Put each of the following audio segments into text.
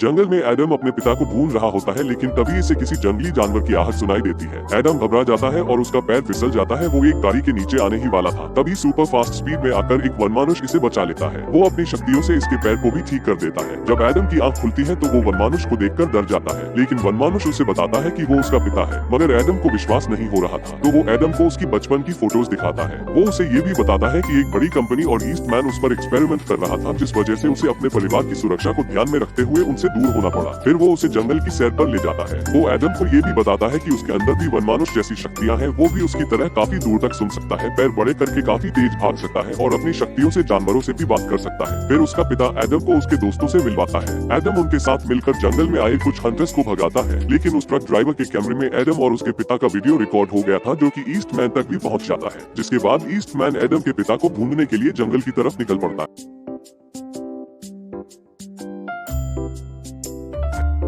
जंगल में एडम अपने पिता को ढूंढ रहा होता है, लेकिन तभी इसे किसी जंगली जानवर की आहट सुनाई देती है। एडम घबरा जाता है और उसका पैर फिसल जाता है। वो एक गाड़ी के नीचे आने ही वाला था, तभी सुपर फास्ट स्पीड में आकर एक वनमानुष इसे बचा लेता है। वो अपनी शक्तियों से इसके पैर को भी ठीक कर देता है। जब एडम की आंख खुलती है तो वो वनमानुष को देखकर डर जाता है, लेकिन वनमानुष उसे बताता है कि वो उसका पिता है। मगर एडम को विश्वास नहीं हो रहा था, तो वो एडम को उसकी बचपन की फोटोज दिखाता है। वो उसे ये भी बताता है कि एक बड़ी कंपनी और ईस्टमैन उस पर एक्सपेरिमेंट कर रहा था, जिस वजह से उसे अपने परिवार की सुरक्षा को ध्यान में रखते हुए उनसे दूर होना पड़ा। फिर वो उसे जंगल की सैर पर ले जाता है। वो एडम को ये भी बताता है कि उसके अंदर भी वनमानुष जैसी शक्तियां हैं। वो भी उसकी तरह काफी दूर तक सुन सकता है, पैर बड़े करके काफी तेज भाग सकता है और अपनी शक्तियों से जानवरों से भी बात कर सकता है। फिर उसका पिता एडम को उसके दोस्तों से मिलवाता है। एडम उनके साथ मिलकर जंगल में आए कुछ हंटर्स को भगाता है, लेकिन उस ट्रक ड्राइवर के कैमरे में एडम और उसके पिता का वीडियो रिकॉर्ड हो गया था, जो कि ईस्टमैन तक भी पहुंच जाता है। जिसके बाद ईस्टमैन एडम के पिता को ढूंढने के लिए जंगल की तरफ निकल पड़ता है।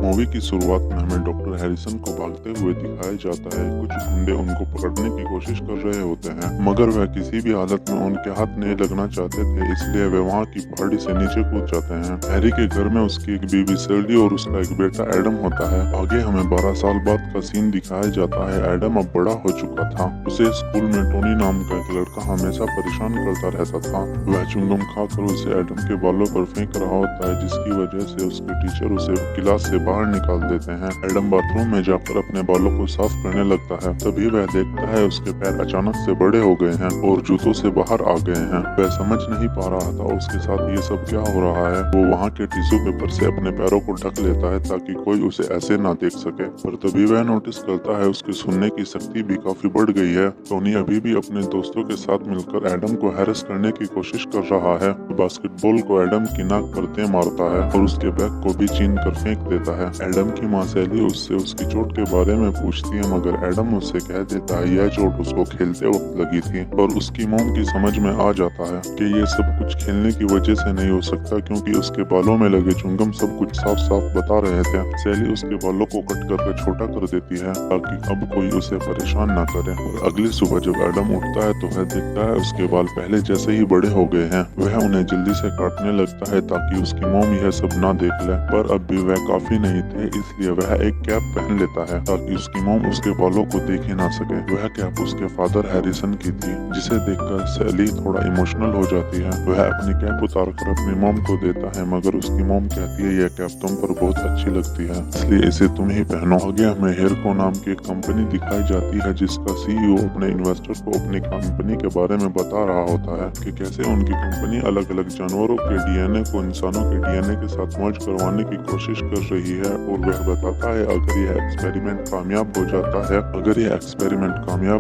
मूवी की शुरुआत में हमें डॉक्टर हैरिसन को भागते हुए दिखाया जाता है। कुछ गुंडे उनको पकड़ने की कोशिश कर रहे होते हैं, मगर वह किसी भी हालत में उनके हाथ नहीं लगना चाहते थे, इसलिए वे वहां की पहाड़ी से नीचे कूद जाते हैं। हैरी के घर में उसकी एक बीवी सैली और उसका एक बेटा एडम होता है। आगे हमें 12 साल बाद का सीन दिखाया जाता है। एडम अब बड़ा हो चुका था। उसे स्कूल में टोनी नाम का एक लड़का हमेशा परेशान करता रहता था। वह चुंगम खाकर उसे एडम के बालों पर फेंक रहा होता है, जिसकी वजह से उसके टीचर उसे क्लास से बाहर निकाल देते हैं। एडम बाथरूम में जाकर अपने बालों को साफ करने लगता है, तभी वह देखता है उसके पैर अचानक से बड़े हो गए हैं और जूतों से बाहर आ गए हैं। वह समझ नहीं पा रहा था उसके साथ ये सब क्या हो रहा है। वो वहाँ के टिश्यू पेपर से अपने पैरों को ढक लेता है ताकि कोई उसे ऐसे ना देख सके, पर तभी वह नोटिस करता है उसकी सुनने की शक्ति भी काफी बढ़ गई है। टोनी अभी भी अपने दोस्तों के साथ मिलकर एडम को हैरेस करने की कोशिश कर रहा है। बास्केटबॉल को एडम की नाक पर दे मारता है और उसके बैग को भी छीन कर फेंक देता है। एडम की माँ सैली उससे उसकी चोट के बारे में पूछती है, मगर एडम उससे कह देता है यह चोट उसको खेलते वक्त लगी थी। और उसकी मॉम की समझ में आ जाता है कि ये सब कुछ खेलने की वजह से नहीं हो सकता, क्योंकि उसके बालों में लगे चुंगम सब कुछ साफ साफ बता रहे थे। सैली उसके बालों को कट करके छोटा कर देती है ताकि अब कोई उसे परेशान ना करे। और अगली सुबह जब एडम उठता है तो वह देखता है उसके बाल पहले जैसे ही बड़े हो गए हैं। वह उन्हें जल्दी से काटने लगता है ताकि उसकी मॉम यह सब ना देख ले, पर अब भी वह काफी नहीं थे, इसलिए वह एक कैप पहन लेता है ताकि उसकी मॉम उसके बालों को देख ही ना सके। वह कैप उसके फादर हैरिसन की थी, जिसे देखकर सैली थोड़ा इमोशनल हो जाती है। वह अपनी कैप उतारकर अपनी मॉम को देता है, मगर उसकी मॉम कहती है यह कैप तुम पर बहुत अच्छी लगती है, इसलिए इसे तुम ही पहनो। आगे हमें हेयरको नाम की एक कंपनी दिखाई जाती है, जिसका सीईओ अपने इन्वेस्टर को अपनी कंपनी के बारे में बता रहा होता है कि कैसे उनकी कंपनी अलग अलग जानवरों के डीएनए को इंसानों के डीएनए के साथ मर्ज करवाने की कोशिश कर रही है। और वह बताता है अगर यह एक्सपेरिमेंट कामयाब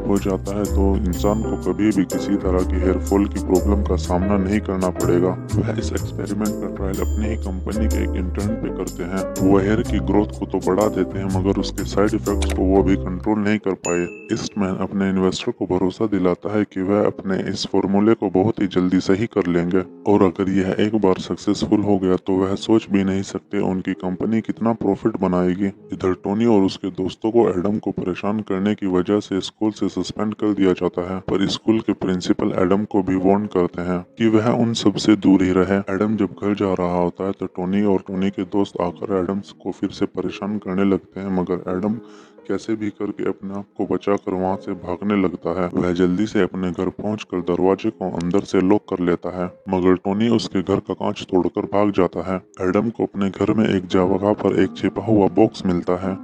हो जाता है तो इंसान को कभी भी किसी तरह की हेयर फॉल की प्रॉब्लम का सामना नहीं करना पड़ेगा। वह इस एक्सपेरिमेंट का ट्रायल अपनी ही कंपनी के एक इंटर्न पे करते हैं। वो हेयर की ग्रोथ को तो बढ़ा देते हैं, मगर उसके साइड इफेक्ट्स को वो भी कंट्रोल नहीं कर पाए। ईस्टमैन अपने इन्वेस्टर को भरोसा दिलाता है कि वह अपने इस फॉर्मूले को बहुत ही जल्दी सही कर लेंगे, और अगर यह एक बार सक्सेसफुल हो गया तो वह सोच भी नहीं सकते उनकी कंपनी कितना प्रॉफिट बनाएगी। इधर टोनी और उसके दोस्तों को एडम को परेशान करने की वजह से स्कूल से सस्पेंड कर दिया जाता है, पर स्कूल के प्रिंसिपल एडम को भी वार्न करते हैं कि वह उन सब से दूर ही रहे। एडम जब घर जा रहा होता है तो टोनी और टोनी के दोस्त आकर एडम को फिर से परेशान करने लगते हैं, मगर एडम कैसे भी करके अपने आप को बचाकर वहां से भागने लगता है। वह जल्दी से अपने घर पहुंचकर दरवाजे को अंदर से लॉक कर लेता है, मगर टोनी उसके घर का कांच तोड़कर भाग जाता है। एडम को अपने घर में एक जगह पर एक छिपा हुआ बॉक्स मिलता है,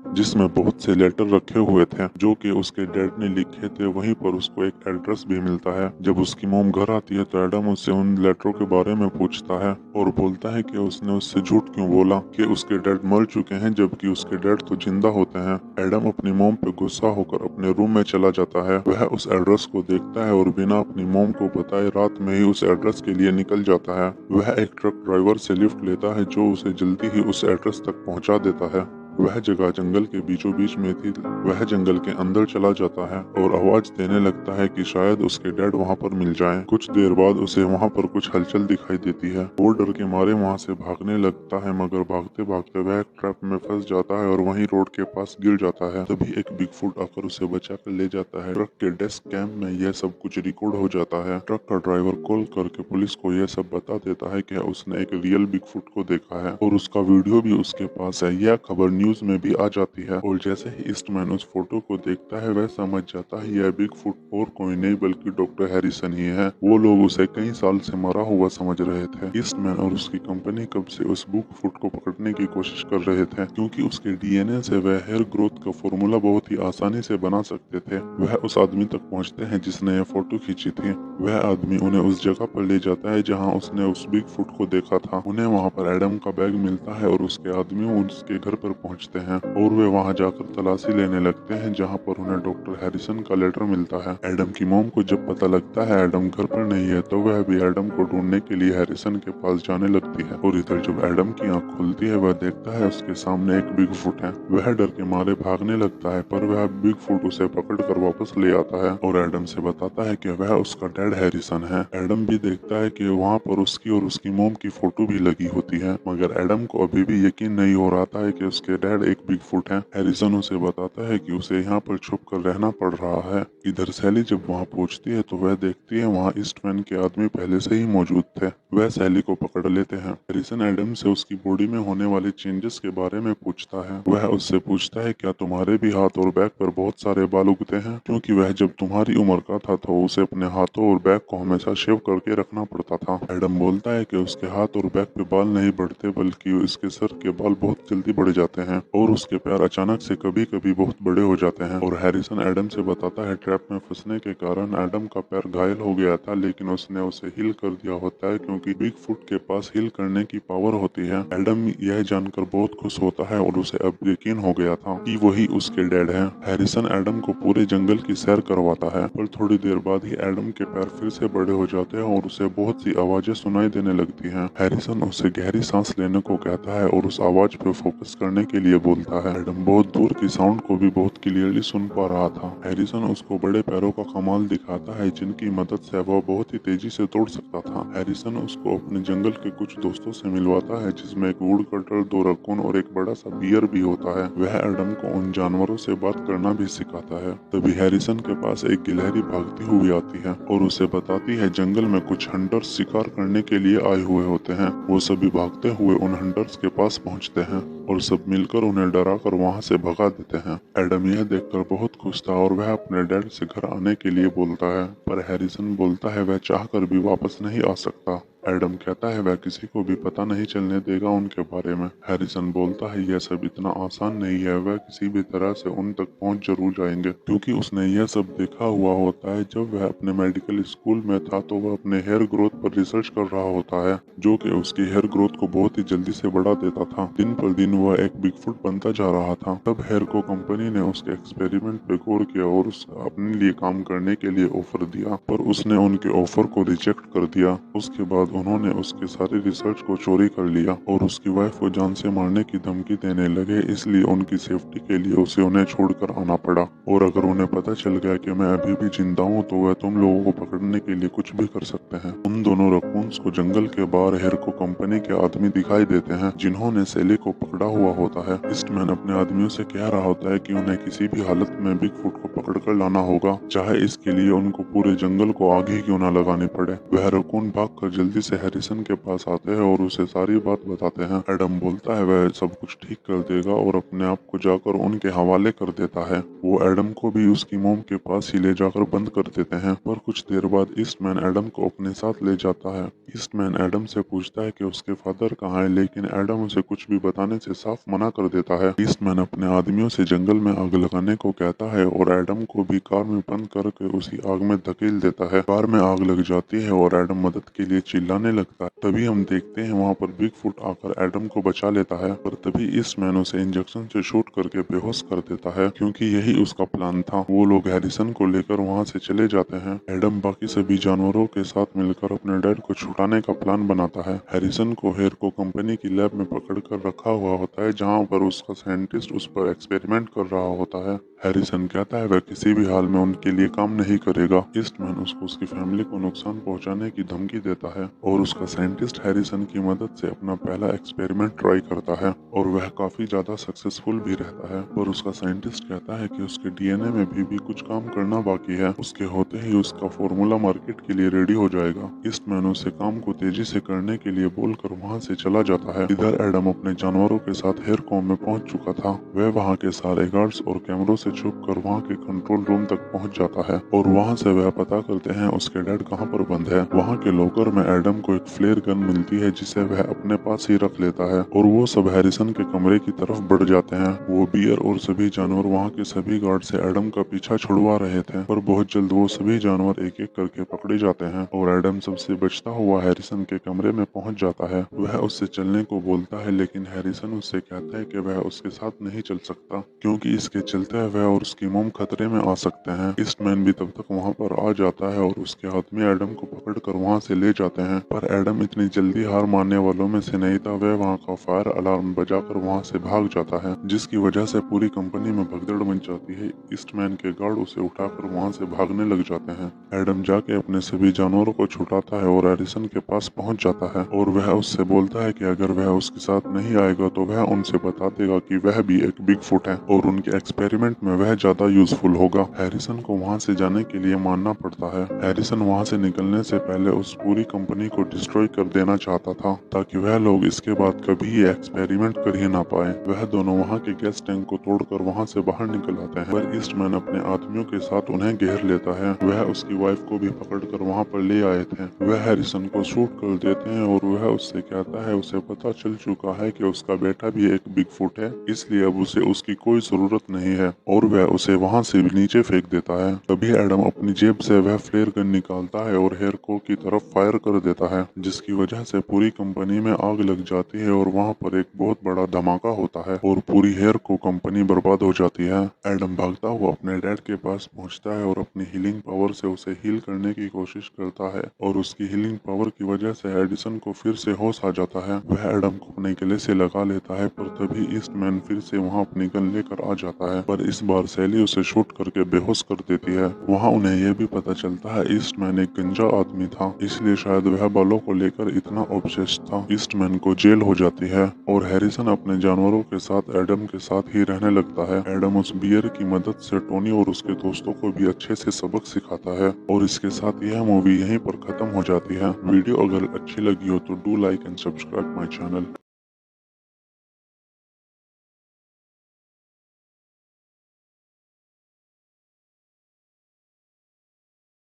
जिसमें बहुत से लेटर रखे हुए थे जो कि उसके डैड ने लिखे थे। वहीं पर उसको एक एड्रेस भी मिलता है। जब उसकी मॉम घर आती है तो एडम उससे उन लेटरों के बारे में पूछता है और बोलता है कि उसने उससे झूठ क्यों बोला कि उसके डैड मर चुके हैं, जबकि उसके डैड तो जिंदा होते हैं। एडम अपनी मॉम पे गुस्सा होकर अपने रूम में चला जाता है। वह उस एड्रेस को देखता है और बिना अपनी मॉम को बताए रात में ही उस एड्रेस के लिए निकल जाता है। वह एक ट्रक ड्राइवर से लिफ्ट लेता है जो उसे जल्दी ही उस एड्रेस तक पहुंचा देता है। वह जगह जंगल के बीचों बीच में थी। वह जंगल के अंदर चला जाता है और आवाज देने लगता है कि शायद उसके डैड वहाँ पर मिल जाएं। कुछ देर बाद उसे वहाँ पर कुछ हलचल दिखाई देती है। वो डर के मारे वहाँ से भागने लगता है, मगर भागते भागते वह एक ट्रैप में फंस जाता है और वहीं रोड के पास गिर जाता है। तभी एक बिगफुट आकर उसे बचा कर ले जाता है। ट्रक के डेस्क कैम में यह सब कुछ रिकॉर्ड हो जाता है। ट्रक का ड्राइवर कॉल करके पुलिस को यह सब बता देता है कि उसने एक रियल बिगफुट को देखा है और उसका वीडियो भी उसके पास है। यह खबर न्यूज में भी आ जाती है और जैसे ही ईस्टमैन उस फोटो को देखता है वह समझ जाता है यह बिगफुट और कोई नहीं बल्कि डॉक्टर हैरिसन ही है। वो लोग उसे कई साल से मरा हुआ समझ रहे थे। ईस्टमैन और उसकी कंपनी कब से उस बिगफुट को पकड़ने की कोशिश कर रहे थे, क्योंकि उसके डीएनए से वह हेयर ग्रोथ का फॉर्मूला बहुत ही आसानी से बना सकते थे। वह उस आदमी तक पहुंचते हैं जिसने यह फोटो खींची थी। वह आदमी उन्हें उस जगह पर ले जाता है जहां उसने उस बिगफुट को देखा था। उन्हें वहां पर एडम का बैग मिलता है और उसके आदमी उसके घर पर पहुंचते हैं और वे वहां जाकर तलाशी लेने लगते हैं, जहां पर उन्हें डॉक्टर हैरिसन का लेटर मिलता है। एडम की मॉम को जब पता लगता है एडम घर पर नहीं है तो वह भी एडम को ढूंढने के लिए हैरिसन के पास जाने लगती है। और इधर जब एडम की आंख खुलती है वह देखता है उसके सामने एक बिगफुट है। वह डर के मारे भागने लगता है, पर वह बिगफुट उसे पकड़ कर वापस ले आता है और एडम से बताता है कि वह उसका डैड हैरिसन है। एडम भी देखता है कि वहाँ पर उसकी और उसकी मोम की फोटो भी लगी होती है, मगर एडम को अभी भी यकीन नहीं हो रहा था कि उसके डैड एक बिगफुट है। हैरिसन उसे बताता है कि उसे यहाँ पर छुप कर रहना पड़ रहा है। इधर सैली जब वहाँ पहुँचती है तो वह देखती है वहाँ ईस्टमैन के आदमी पहले से ही मौजूद थे। वह सैली को पकड़ लेते हैं। हैरिसन एडम से उसकी बॉडी में होने वाले चेंजेस के बारे में पूछता है। वह उससे पूछता है क्या तुम्हारे भी हाथ और बैक पर बहुत सारे बाल उगते हैं, क्योंकि वह जब तुम्हारी उम्र का था तो उसे अपने हाथों और बैक को हमेशा शेव करके रखना पड़ता था। एडम बोलता है कि उसके हाथ और बैक पे बाल नहीं बढ़ते, बल्कि उसके सर के बाल बहुत जल्दी बढ़ जाते हैं और उसके पैर अचानक से कभी कभी बहुत बड़े हो जाते हैं। और हैरिसन एडम से बताता है ट्रैप में फंसने के कारण एडम का पैर घायल हो गया था, लेकिन उसने उसे हील कर दिया होता है क्योंकि बिगफुट के पास हील करने की पावर होती है। एडम यह जानकर बहुत खुश होता है और उसे अब यकीन हो गया था कि वही उसके डैड हैं। हैरिसन एडम को पूरे जंगल की सैर करवाता है, पर थोड़ी देर बाद ही एडम के पैर फिर से बड़े हो जाते हैं और उसे बहुत सी आवाजें सुनाई देने लगती हैं। हैरिसन उसे गहरी सांस लेने को कहता है और उस आवाज पे फोकस करने के लिए बोलता है। एडम बहुत दूर की साउंड को भी बहुत क्लियरली सुन पा रहा था। हैरिसन उसको बड़े पैरों का कमाल दिखाता है जिनकी मदद से वह बहुत ही तेजी से दौड़ सकता था। हैरिसन उसको अपने जंगल के कुछ दोस्तों से मिलवाता है, जिसमें एक वुड कटर, 2 रकून और एक बड़ा सा बियर भी होता है। वह एडम को उन जानवरों से बात करना भी सिखाता है। तभी हैरिसन के पास एक गिलहरी भागती हुई आती है और उसे बताती है जंगल में कुछ हंटर्स शिकार करने के लिए आए हुए होते हैं। वो सभी भागते हुए उन हंटर्स के पास पहुंचते हैं और सब मिलकर उन्हें डरा कर वहाँ से भगा देते हैं। एडम यह देखकर बहुत खुश था और वह अपने डैड से घर आने के लिए बोलता है, पर हैरिसन बोलता है वह चाहकर भी वापस नहीं आ सकता। एडम कहता है वह किसी को भी पता नहीं चलने देगा उनके बारे में। हैरिसन बोलता है यह सब इतना आसान नहीं है, वह किसी भी तरह से उन तक पहुंच जरूर जाएंगे, क्योंकि उसने यह सब देखा हुआ होता है। जब वह अपने मेडिकल स्कूल में था तो वह अपने हेयर ग्रोथ पर रिसर्च कर रहा होता है, जो कि उसकी हेयर ग्रोथ को बहुत ही जल्दी से बढ़ा देता था। दिन पर दिन वह एक बिगफुट बनता जा रहा था। तब हेयर को कंपनी ने उसके एक्सपेरिमेंट पे गौर किया और उसका अपने लिए काम करने के लिए ऑफर दिया, पर उसने उनके ऑफर को रिजेक्ट कर दिया। उसके बाद उन्होंने उसके सारी रिसर्च को चोरी कर लिया और उसकी वाइफ को जान से मारने की धमकी देने लगे, इसलिए उनकी सेफ्टी के लिए उसे उन्हें छोड़कर आना पड़ा। और अगर उन्हें पता चल गया कि मैं अभी भी जिंदा हूँ तो वह तुम लोगों को पकड़ने के लिए कुछ भी कर सकते हैं। उन दोनों रकून्स को जंगल के बाहर हेयर को कंपनी के आदमी दिखाई देते हैं, जिन्होंने सैली को पकड़ा हुआ होता है। ईस्टमैन अपने आदमियों से कह रहा होता है कि उन्हें किसी भी हालत में बिगफुट को पकड़ कर लाना होगा, चाहे इसके लिए उनको पूरे जंगल को आग ही क्यों न लगानी पड़े। वह रकून भागकर जल्दी से हैरिसन के पास आते हैं और उसे सारी बात बताते हैं। एडम बोलता है वह सब कुछ ठीक कर देगा और अपने आप को जाकर उनके हवाले कर देता है। वो एडम को भी उसकी मोम के पास ही ले जाकर बंद कर देते हैं, पर कुछ देर बाद ईस्टमैन एडम को अपने साथ ले जाता है। ईस्टमैन एडम से पूछता है कि उसके फादर कहाँ है, लेकिन एडम उसे कुछ भी बताने से साफ मना कर देता है। ईस्टमैन अपने आदमियों से जंगल में आग लगाने को कहता है और एडम को भी कार में बंद करके उसी आग में धकेल देता है। कार में आग लग जाती है और एडम मदद के लिए चिल्ला चिल्लाने लगता है। तभी हम देखते हैं वहाँ पर बिग फुट आकर एडम को बचा लेता है, पर तभी ईस्टमैन उसे इंजेक्शन से शूट करके बेहोश कर देता है, क्योंकि यही उसका प्लान था। वो लोग हैरिसन को लेकर वहाँ से चले जाते हैं। एडम बाकी सभी जानवरों के साथ मिलकर अपने डैड को छुड़ाने का प्लान बनाता है। हैरिसन को हेयर को कंपनी की लैब में पकड़ कर रखा हुआ होता है, जहाँ पर उसका साइंटिस्ट उस पर एक्सपेरिमेंट कर रहा होता है। हैरिसन कहता है वह किसी भी हाल में उनके लिए काम नहीं करेगा। ईस्टमैन उसको उसकी फैमिली को नुकसान पहुंचाने की धमकी देता है और उसका साइंटिस्ट हैरिसन की मदद से अपना पहला एक्सपेरिमेंट ट्राई करता है और वह काफी ज्यादा सक्सेसफुल भी रहता है। पर उसका साइंटिस्ट कहता है कि उसके डीएनए में भी कुछ काम करना बाकी है। उसके होते ही उसका फॉर्मूला मार्केट के लिए रेडी हो जाएगा। ईस्टमैन उसे काम को तेजी से करने के लिए बोलकर वहाँ से चला जाता है। इधर एडम अपने जानवरों के साथ हेयर कॉम में पहुंच चुका था। वह वहाँ के सारे गार्ड्स और कैमरों से छुप कर वहाँ के कंट्रोल रूम तक पहुँच जाता है और वहाँ से वह पता करते हैं उसके डैड कहाँ पर बंद है। वहाँ के लॉकर में एडम को एक फ्लेयर गन मिलती है, जिसे वह अपने पास ही रख लेता है और वो सब हैरिसन के कमरे की तरफ बढ़ जाते हैं। वो बियर और सभी जानवर वहाँ के सभी गार्ड से एडम का पीछा छुड़वा रहे थे, पर बहुत जल्द वो सभी जानवर एक एक करके पकड़े जाते हैं और एडम सबसे बचता हुआ हैरिसन के कमरे में पहुँच जाता है। वह उससे चलने को बोलता है, लेकिन हैरिसन उससे कहता है कि वह उसके साथ नहीं चल सकता, क्योंकि इसके चलते वह और उसकी मोम खतरे में आ सकते हैं। ईस्टमैन भी तब तक वहाँ पर आ जाता है और उसके हाथ में एडम को पकड़कर वहाँ से ले जाते हैं, पर एडम इतनी जल्दी हार मानने वालों में से नहीं था। वह वहाँ का फायर अलार्म बजाकर वहाँ से भाग जाता है, जिसकी वजह से पूरी कंपनी में भगदड़ मच जाती है। ईस्टमैन के गार्ड उसे उठाकर वहाँ से भागने लग जाते हैं। एडम जाके अपने सभी जानवरों को छुटाता है और हैरिसन के पास पहुँच जाता है और वह उससे बोलता है कि अगर वह उसके साथ नहीं आएगा तो वह उनसे बता देगा कि वह भी एक बिग फुट है और उनके एक्सपेरिमेंट में वह ज्यादा यूजफुल होगा। हैरिसन को वहाँ से जाने के लिए मानना पड़ता है। हैरिसन वहाँ से निकलने से पहले उस पूरी कंपनी को डिस्ट्रॉय कर देना चाहता था, ताकि वह लोग इसके बाद कभी ये एक्सपेरिमेंट कर ही ना पाए। वह दोनों वहाँ के गैस टैंक को तोड़कर वहाँ से बाहर निकल आते हैं, पर ईस्टमैन अपने आदमियों के साथ उन्हें घेर लेता है। वह उसकी वाइफ को भी पकड़कर वहाँ पर ले आए थे। वह हैरिसन को शूट कर देते हैं और वह उससे कहता है उसे पता चल चुका है कि उसका बेटा भी एक बिग फुट है, इसलिए अब उसे उसकी कोई जरूरत नहीं है और वह उसे वहाँ से भी नीचे फेंक देता है। तभी एडम अपनी जेब से वह फ्लेयर गन निकालता है और हेयर को की तरफ फायर कर देता है, जिसकी वजह से पूरी कंपनी में आग लग जाती है और वहाँ पर एक बहुत बड़ा धमाका होता है और पूरी हेयर को कंपनी बर्बाद हो जाती है। एडम भागता हुआ अपने डैड के पास पहुँचता है और अपनी हीलिंग पावर से उसे हील करने की कोशिश करता है और उसकी हीलिंग पावर की वजह से एडिसन को फिर से होश आ जाता है। वह एडम को अपने गले से लगा लेता है, पर तभी ईस्टमैन फिर से वहाँ अपनी गन लेकर आ जाता है, पर इस बार सैली उसे शूट करके बेहोश कर देती है। वहाँ उन्हें यह भी पता चलता है ईस्टमैन एक गंजा आदमी था, इसलिए शायद वह बालों को लेकर इतना ऑब्सेस्ड था। ईस्टमैन को जेल हो जाती है और हैरिसन अपने जानवरों के साथ एडम के साथ ही रहने लगता है। एडम उस बियर की मदद से टोनी और उसके दोस्तों को भी अच्छे से सबक सिखाता है और इसके साथ यह मूवी यहीं पर खत्म हो जाती है। वीडियो अगर अच्छी लगी हो तो do like and subscribe my channel.